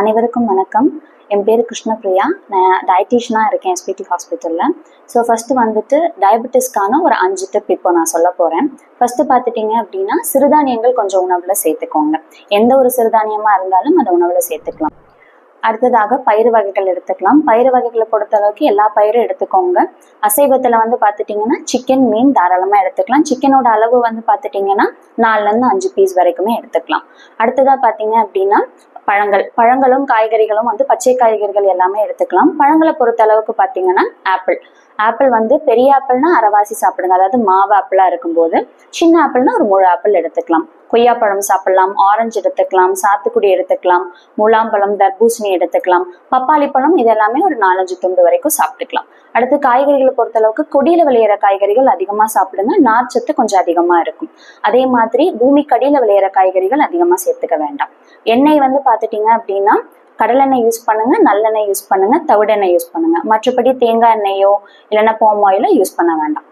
அனைவருக்கும் வணக்கம். என் பேர் கிருஷ்ணபிரியா. நான் டயட்டீஷியனாக இருக்கேன் எஸ்பிடி ஹாஸ்பிட்டலில். ஸோ ஃபஸ்ட்டு வந்துட்டு டயபெட்டிஸ்க்கான ஒரு 5 டிப் இப்போ நான் சொல்ல போகிறேன். ஃபஸ்ட்டு பார்த்துட்டிங்க அப்படின்னா, சிறுதானியங்கள் கொஞ்சம் உணவில் சேர்த்துக்கோங்க. எந்த ஒரு சிறுதானியமாக இருந்தாலும் அதை உணவில் சேர்த்துக்கலாம். அடுத்ததாக பயிறு வகைகள் எடுத்துக்கலாம். பயிறு வகைகளை பொறுத்த அளவுக்கு எல்லா பயிரும் எடுத்துக்கோங்க. அசைவத்தில் வந்து பார்த்துட்டிங்கன்னா சிக்கன், மீன் தாராளமாக எடுத்துக்கலாம். சிக்கனோட அளவு வந்து பார்த்துட்டிங்கன்னா 4லேருந்து 5 பீஸ் வரைக்குமே எடுத்துக்கலாம். அடுத்ததாக பார்த்தீங்க அப்படின்னா பழங்களும் காய்கறிகளும் வந்து பச்சை காய்கறிகள் எல்லாமே எடுத்துக்கலாம். பழங்களை பொறுத்த அளவுக்கு பார்த்தீங்கன்னா ஆப்பிள் வந்து பெரிய ஆப்பிள்னா அரைவாசி சாப்பிடுங்க, அதாவது மாவு ஆப்பிளாக இருக்கும்போது. சின்ன ஆப்பிள்னா ஒரு முழு ஆப்பிள் எடுத்துக்கலாம். கொய்யாப்பழம் சாப்பிடலாம், ஆரஞ்சு எடுத்துக்கலாம், சாத்துக்குடி எடுத்துக்கலாம், முலாம்பழம், தர்பூசணி எடுத்துக்கலாம், பப்பாளி பழம், இது எல்லாமே ஒரு 4-5 துண்டு வரைக்கும் சாப்பிட்டுக்கலாம். அடுத்து காய்கறிகளை பொறுத்தளவுக்கு கொடியில விளையிற காய்கறிகள் அதிகமாக சாப்பிடுங்க, நார்ச்சத்து கொஞ்சம் அதிகமாக இருக்கும். அதே மாதிரி பூமிக்கடியில் விளையிற காய்கறிகள் அதிகமாக சேர்த்துக்க வேண்டாம். எண்ணெய் வந்து பார்த்துட்டிங்க அப்படின்னா கடலெண்ணெய் யூஸ் பண்ணுங்க, நல்லெண்ணெய் யூஸ் பண்ணுங்க, தவிடெண்ணெய் யூஸ் பண்ணுங்க. மற்றபடி தேங்காய் எண்ணெயோ இல்லைன்னா பாம் ஆயிலோ யூஸ் பண்ண வேண்டாம்.